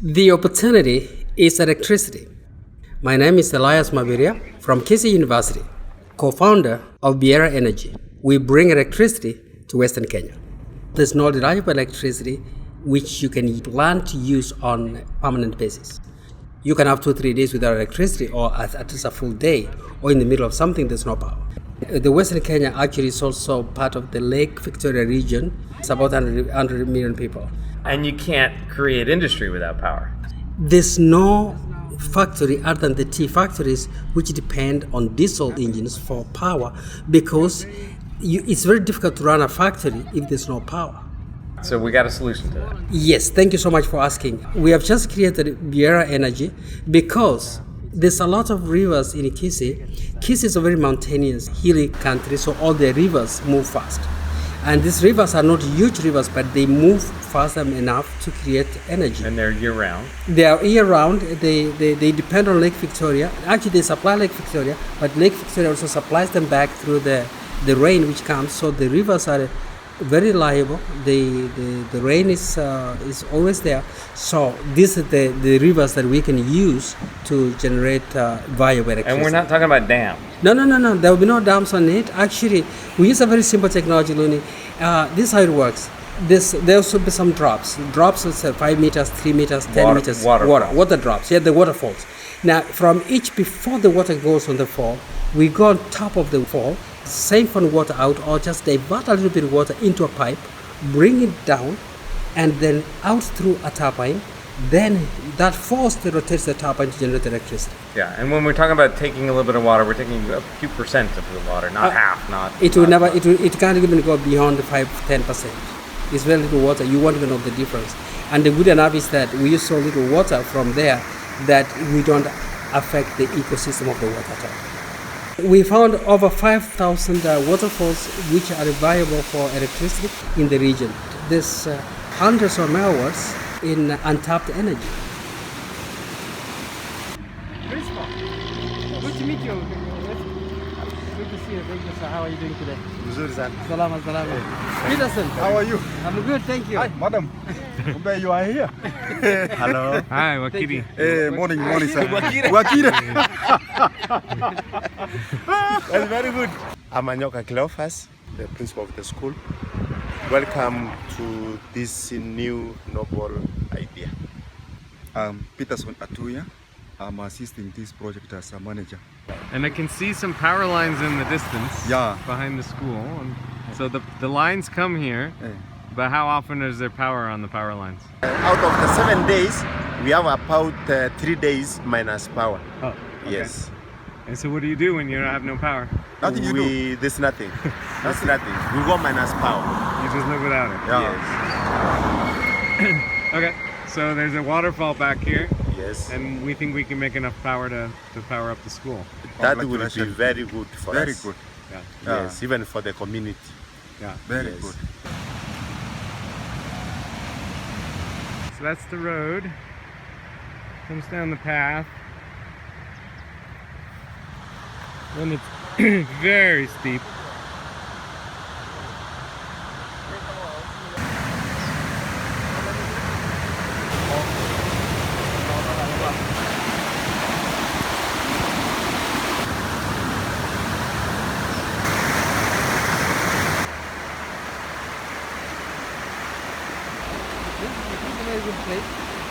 The opportunity is electricity. My name is Elias and Sarah from Kisii University, co-founder of Bieera Energy. We bring electricity to Western Kenya. There's no reliable electricity which you can plan to use on a permanent basis. You can have 2-3 days without electricity, or at least a full day, or in the middle of something there's no power. The Western Kenya actually is also part of the Lake Victoria region. It's about 100 million people. And you can't create industry without power. There's no factory other than the tea factories which depend on diesel engines for power, because it's very difficult to run a factory if there's no power. So we got a solution to that. Yes, thank you so much for asking. We have just created Bieera Energy because there's a lot of rivers in Kisii. Kisii is a very mountainous, hilly country, so all the rivers move fast. And these rivers are not huge rivers, but they move fast enough to create energy. And they're year-round. They are year-round. They depend on Lake Victoria. Actually, they supply Lake Victoria, but Lake Victoria also supplies them back through the rain which comes. So the rivers are very reliable. The rain is always there. So these are the rivers that we can use to generate viable electricity. And we're not talking about dams. No. There will be no dams on it. Actually, we use a very simple technology, Looney. This is how it works. There should be some drops. Drops is 5 meters, 3 meters, 10 meters. Water drops. Yeah, the waterfalls. Now, from each, before the water goes on the fall, we go on top of the fall, siphon water out, or just divert a little bit of water into a pipe, bring it down, and then out through a turbine. Then that force rotates the turbine to generate electricity. Yeah, and when we're talking about taking a little bit of water, we're taking a few percent of the water, not half, not. It can't even go beyond 5-10%. It's very little water. You won't even know the difference. And the good enough is that we use so little water from there that we don't affect the ecosystem of the water at all. We found over 5,000 waterfalls which are viable for electricity in the region. There's hundreds of megawatts in untapped energy. Good to meet you. Good to see you. Thank you, sir. How are you doing today? Salama. Peterson. How are you? I'm good, thank you. Hi, madam. Where you are here? Hello. Hi, Wakiri. Hey, morning, sir. Wakiri. That's very good. I'm Anyoka Cleophas, the principal of the school. Welcome to this new noble idea. Peterson Atuya. I'm assisting this project as a manager. And I can see some power lines in the distance behind the school. And so the lines come here, but how often is there power on the power lines? Out of the 7 days, we have about 3 days minus power. Oh, okay. Yes. And so what do you do when you have no power? Nothing you do? There's nothing. There's nothing. We go minus power. You just live without it? Yes. Okay, so there's a waterfall back here. Yes. And we think we can make enough power to power up the school. That will be very good for us. Very good. Yeah. Yes, even for the community. Yeah. Very Yes. good. So that's the road. Comes down the path. And it's very steep.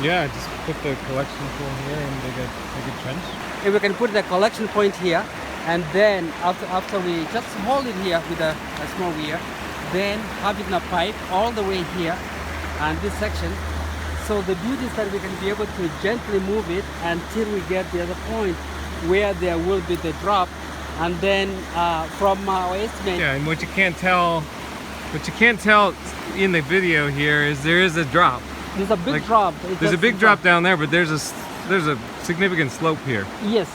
Yeah, just put the collection point here and dig a trench. If we can put the collection point here, and then after we just hold it here with a small weir, then have it in a pipe all the way here and this section. So the beauty is that we can be able to gently move it until we get the other point where there will be the drop, and then from our estimate. Yeah, and what you can't tell in the video here is there is a drop. There's a big drop. There's a big drop down there, but there's a significant slope here. Yes.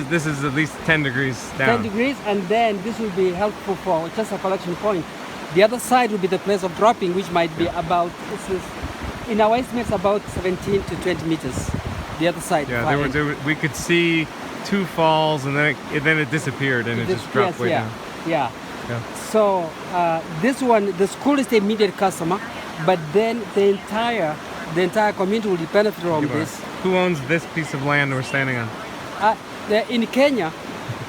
This is at least 10 degrees down. 10 degrees, and then this will be helpful for just a collection point. The other side will be the place of dropping, which might be about, in our estimates, about 17 to 20 meters. The other side. Yeah, we could see 2 falls, and then it disappeared, and it just dropped way down. Yeah. So this one, the school is the immediate customer, but then the entire the entire community will benefit from this. Who owns this piece of land we're standing on? In Kenya,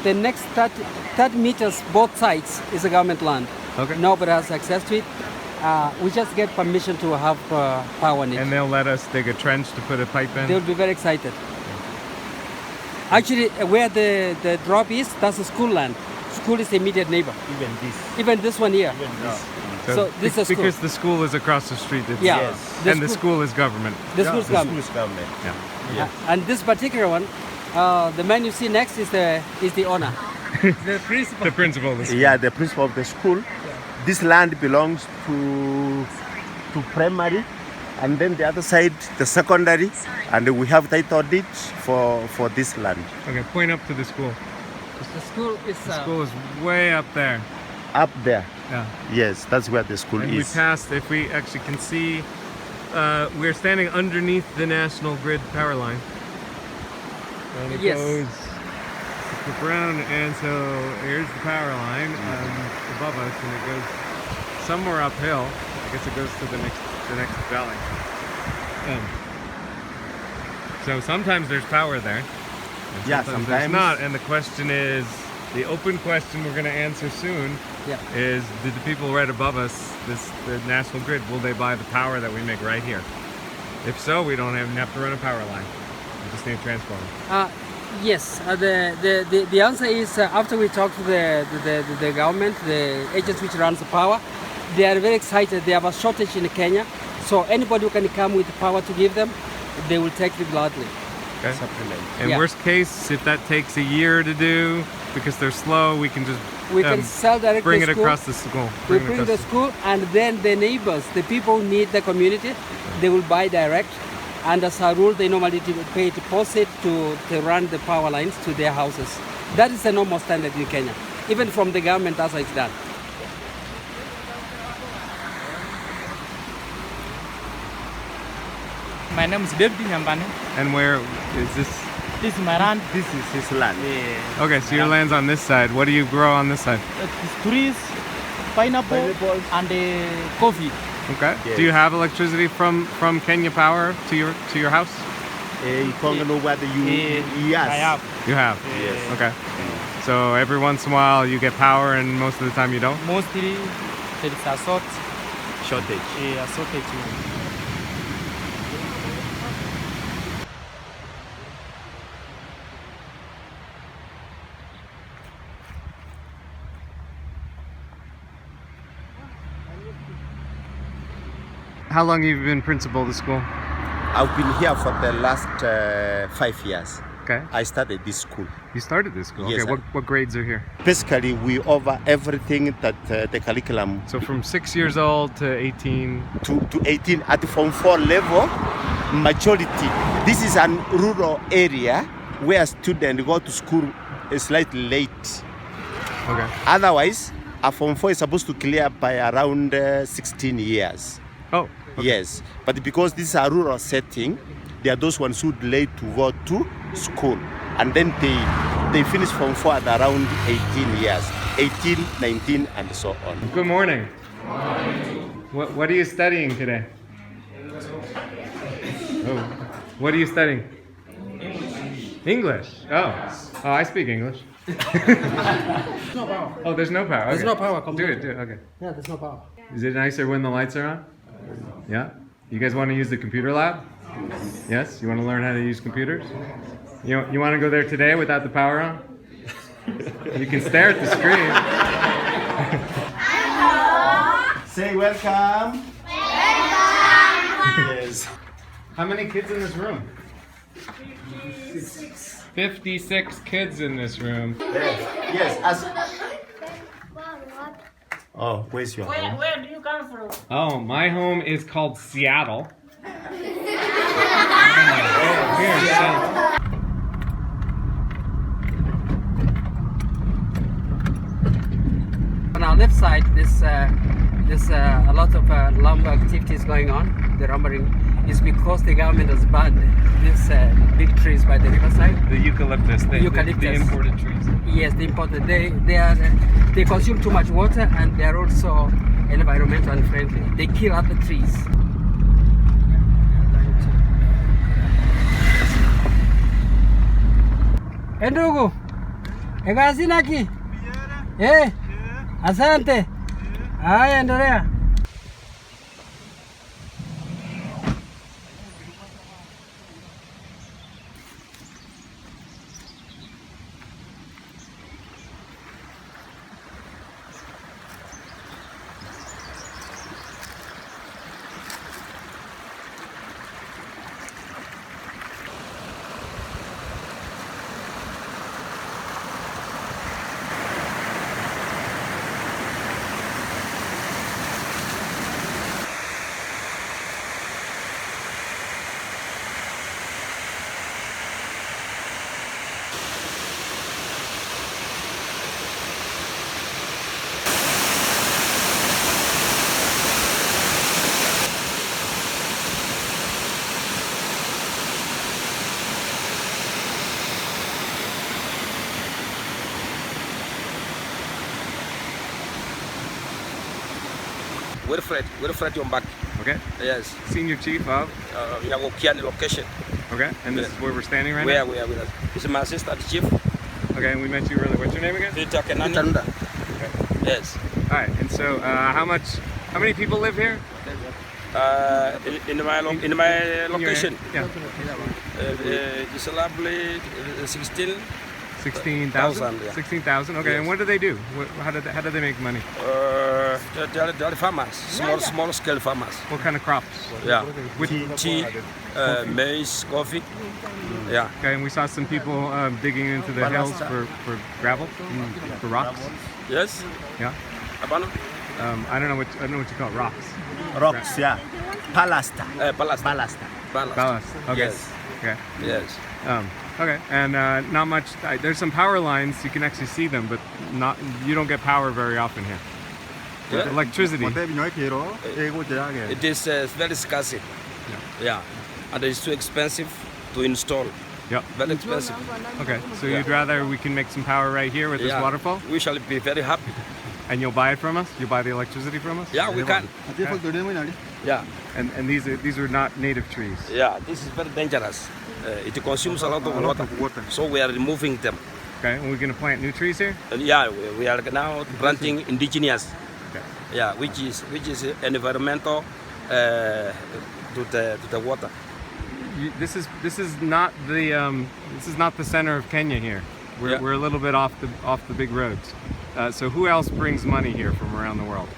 the next 30 meters both sides is a government land. Okay. Nobody has access to it. We just get permission to have power on it. And they'll let us dig a trench to put a pipe in? They'll be very excited. Actually, where the drop is, that's the school land. School is the immediate neighbor. Even this one here. So this is school. Because the school is across the street. It's, Yeah. Yes. The and the school is government. The school's government. School's government. Yeah. And this particular one, the man you see next is the owner. The principal. The principal of the school. Yeah, the principal of the school. This land belongs to primary, and then the other side, the secondary, and we have title deed for this land. Okay, point up to the school. The school is. The school is way up there. Up there. Yeah. Yes, that's where the school And we is. passed, if we actually can see, we're standing underneath the national grid power line. And it Yes. goes around, and so here's the power line above us, and it goes somewhere uphill. I guess it goes to the next valley. So sometimes there's power there. And Yeah, there's sometimes. not. And the question is, the open question we're going to answer soon Yeah. is, did the people right above us, the national grid, will they buy the power that we make right here? If so, we don't even have to run a power line. We just need a transformer. Yes, the answer is after we talk to the government, the agents which runs the power, they are very excited. They have a shortage in Kenya, so anybody who can come with power to give them, they will take it gladly. Okay. Supplement. In Yeah. worst case, if that takes a year to do because they're slow, we can just We can sell directly bring to it school. across the school. We it bring across the school, and then the neighbors, the people who need the community, they will buy direct. And as a rule, they normally pay deposit to run the power lines to their houses. That is the normal standard in Kenya. Even from the government, that's how it's done. My name is David Nyambane. And where is this? This is my land. This is his land. Okay, so your land's on this side. What do you grow on this side? It's trees, pineapple, and coffee. Okay. Yes. Do you have electricity from Kenya Power to your house? You can't know whether you. Yes. I have. You have. Yes. Okay. So every once in a while you get power, and most of the time you don't. Mostly there is a Shortage. shortage. How long have you been principal of the school? I've been here for the last 5 years. Okay. I started this school. You started this school. Yes, Okay. What grades are here? Basically, we offer everything that the curriculum So from 6 years old to 18. to 18 at the Form 4 level, majority. This is a rural area where students go to school slightly late. Okay. Otherwise, a Form 4 is supposed to clear by around 16 years. Oh. Okay. Yes, but because this is a rural setting, there are those ones who delay to go to school, and then they finish Form 4 at around 18 years, 18, 19, and so on. Good morning. What are you studying today? Oh. What are you studying? English. Oh, I speak English. No power. Oh, there's no power. There's Okay. no power. Do it. Okay. Yeah, there's no power. Is it nicer when the lights are on? Yeah? You guys want to use the computer lab? Yes? You want to learn how to use computers? You want to go there today without the power on? You can stare at the screen. Say welcome. Welcome. Yes. How many kids in this room? 56 kids in this room. Yes. Oh, where's your home? Where do you come from? Oh, my home is called Seattle. On our left side, there's a lot of lumber activities going on. The lumbering is because the government has banned these big trees by the riverside. The eucalyptus, the imported trees. Yes, the imported. They consume too much water, and they are also environmental unfriendly. They kill other trees. Ndugu, kazi naki? Asante. Haya, endelea. Wilfred Yombak. Okay. Yes. Senior chief of. Nyagokiani location. Okay. And this is where we're standing right Where now. we are with us. This is my assistant chief. Okay. And we met you earlier. What's your name again? Peter Kenani. Okay. Yes. All right. And so, how many people live here? In my location. Yeah. It's lovely. 16. 16,000. Yeah. 16,000. Okay. Yes. And what do they do? How do they make money? They're farmers, small scale farmers. What kind of crops? Yeah. With Tea, maize, coffee. Yeah. Okay. And we saw some people digging into the hills for gravel, for rocks. Yes. Yeah. Abano? I don't know what you call it, rocks. Rocks, yeah. Palasta. Ballast. Ballast. Ballast. Okay. Yes. Okay. Yes. Okay. And not much. There's some power lines. You can actually see them, but not. You don't get power very often here. Yeah. Electricity. It is very scarce. Yeah. And it's too expensive to install. Yep. Very expensive. Okay. So Yeah. you'd rather we can make some power right here with this Yeah. waterfall, We shall be very happy. and you'll buy it from us. You buy the electricity from us. Yeah, we can. Yeah. And these are not native trees. Yeah. This is very dangerous. It consumes a lot of water. So we are removing them. Okay. And we're gonna plant new trees here. And yeah, we are now planting indigenous. Okay. Yeah, which is environmental to the water. This is not the center of Kenya here. Yeah. We're a little bit off the big roads. So who else brings money here from around the world?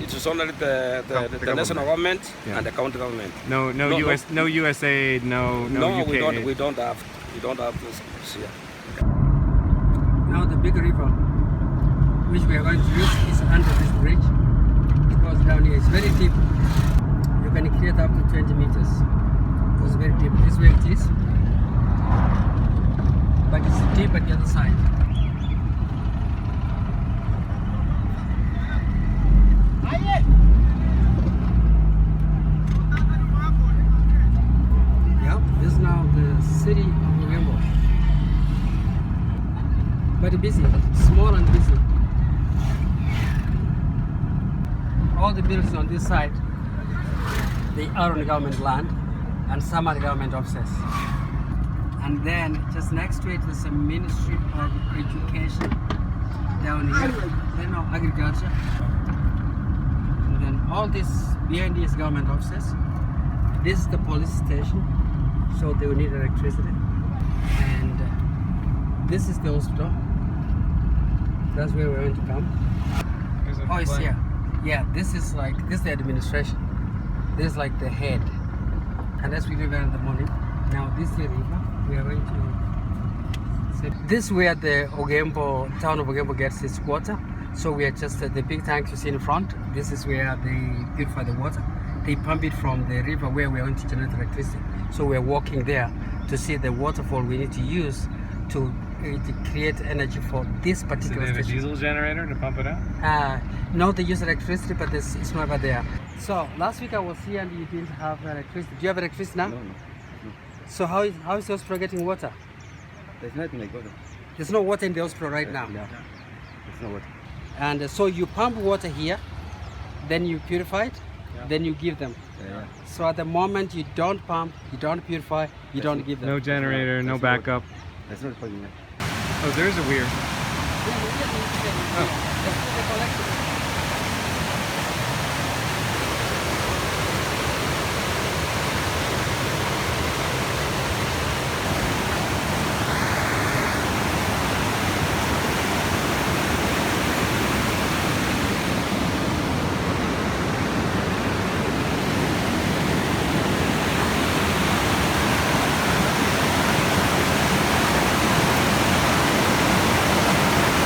It is only the national government Yeah. and the county government. No USAID, no UK. We don't have this here. Now the big river, which we are going to use, is under this bridge. It goes down here. It's very deep. You can create up to 20 meters. It goes very deep. This way it is. But it's deep at the other side. Yep, this is now the city of November. Very busy, small and busy. All the buildings on this side, they are on government land, and some are government offices. And then just next to it is a Ministry of Education down here, then of Agriculture. And then all this behind these government offices. This is the police station, so they will need electricity. And this is the hospital. That's where we're going to come. Oh, it's here. Yeah, this is the administration. This is like the head. And as we leave in the morning, now this is the river. We are going to. This is where the town of Ogembo gets its water. So we are just the big tank you see in front. This is where they purify the water. They pump it from the river where we are going to generate electricity. So we are walking there to see the waterfall we need to use to create energy for this particular Is it a station. diesel generator to pump it out? No, they use electricity, but it's never there. So last week I was here and you didn't have electricity. Do you have electricity now? No. So how is the hospital getting water? There's nothing like water. There's no water in the hospital right now. Yeah. There's no water. And so you pump water here, then you purify it, then you give them. Yeah. So at the moment you don't pump, you don't purify, you don't give them. No generator, no backup. That's not for you. Oh, there's a weir.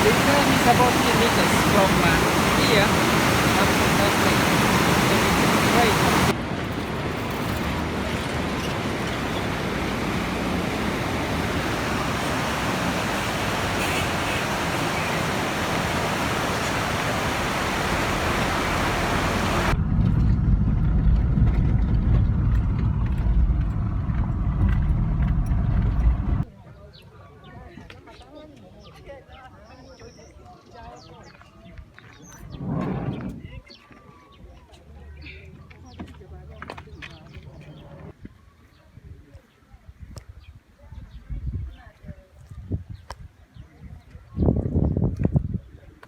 The curve is about 3 meters from here up to that place. Right.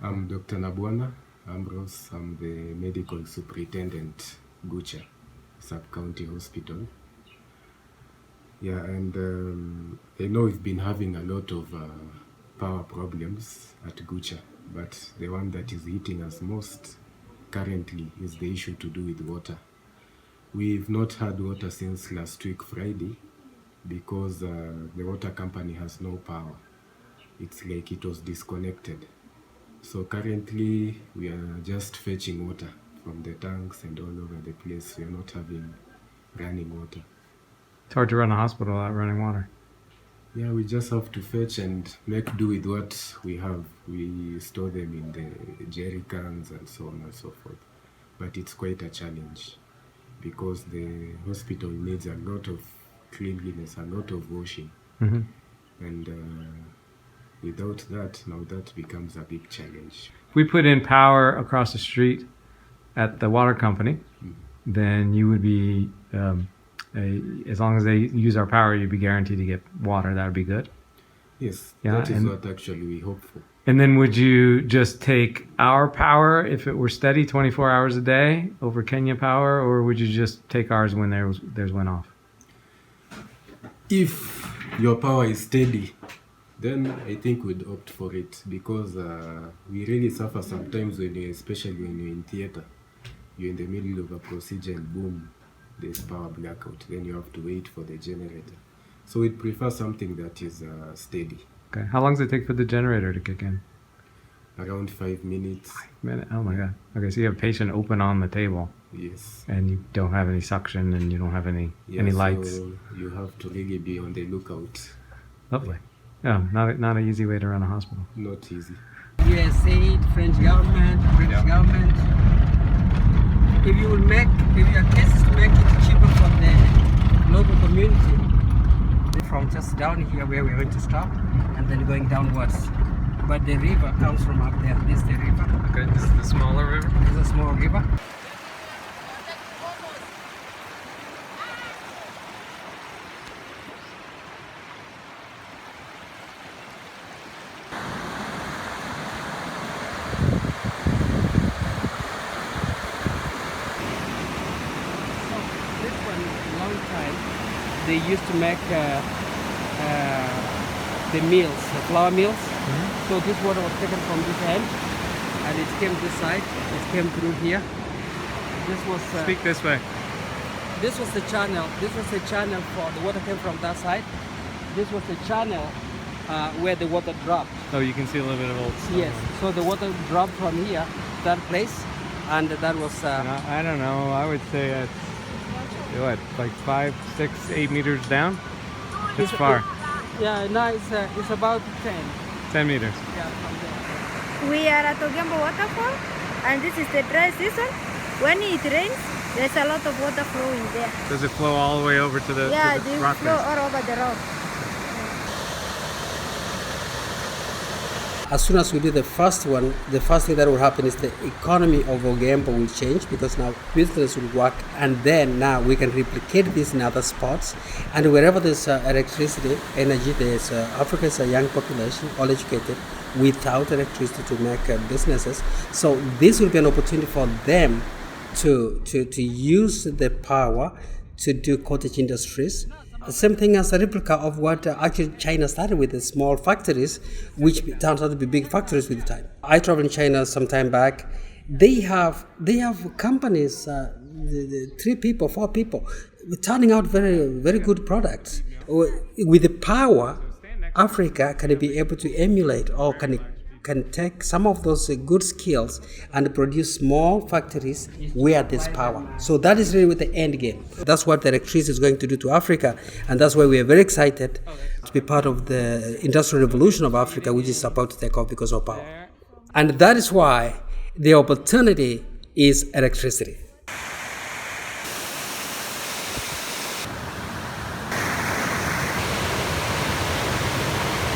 I'm Dr. Nabwana Ambrose. I'm the medical superintendent, Gucha Sub-County Hospital. Yeah, and I know we've been having a lot of power problems at Gucha, but the one that is hitting us most currently is the issue to do with water. We've not had water since last week Friday because the water company has no power. It's like it was disconnected. So currently we are just fetching water from the tanks and all over the place. We are not having running water. It's hard to run a hospital without running water. Yeah, we just have to fetch and make do with what we have. We store them in the jerry cans and so on and so forth. But it's quite a challenge because the hospital needs a lot of cleanliness, a lot of washing. Mm-hmm. And without that, now that becomes a big challenge. If we put in power across the street at the water company, then you would be, as long as they use our power, you'd be guaranteed to get water. That would be good. Yes, Yeah, that is and- what actually we hope for. And then would you just take our power if it were steady 24 hours a day over Kenya power, or would you just take ours when theirs went off? If your power is steady, then I think we'd opt for it because we really suffer sometimes especially when you're in theater. You're in the middle of a procedure and boom, there's power blackout. Then you have to wait for the generator. So we'd prefer something that is steady. Okay. How long does it take for the generator to kick in? Around 5 minutes. Oh my God. Okay, so you have a patient open on the table, Yes. and you don't have any suction, and you don't have any lights. So you have to really be on the lookout. Lovely. Yeah, not an easy way to run a hospital. Not easy. USA, French government, British government. If you have cases to make it cheaper for the local community, from just down here where we're going to stop, and then going downwards. But the river comes from up there. This is the river. Okay, this is the smaller river? This is a small river. This one, long time, they used to make the mills, the flour mills. So this water was taken from this end, and it came this side. It came through here. This was Speak this way. this was the channel. This was the channel for the water came from that side. This was the channel where the water dropped. Oh, you can see a little bit of old stuff. Yes. So the water dropped from here, that place, and that was. I don't know. I would say it's what, like 5, 6, 8 meters down. It's far. Yeah, no, it's about 10. 10 meters. Yeah, from there. We are at Ogembo waterfall, and this is the dry season. When it rains, there's a lot of water flowing there. Does it flow all the way over to the, Yeah, to the they rock flow face? all over the rock. As soon as we do the first one, the first thing that will happen is the economy of Ogembo will change, because now business will work, and then now we can replicate this in other spots. And wherever there's electricity, energy, there's Africa is a young population, all educated, without electricity to make businesses. So this will be an opportunity for them to use the power to do cottage industries. The same thing as a replica of what actually China started with, the small factories, which turned out to be big factories with time. I traveled in China some time back. They have companies, 3 people, 4 people, turning out very, very good products. With the power, Africa can be able to emulate, or can take some of those good skills and produce small factories where there's power. So that is really the end game. That's what the electricity is going to do to Africa, and that's why we are very excited to be part of the industrial revolution of Africa, which is about to take off because of power. And that is why the opportunity is electricity.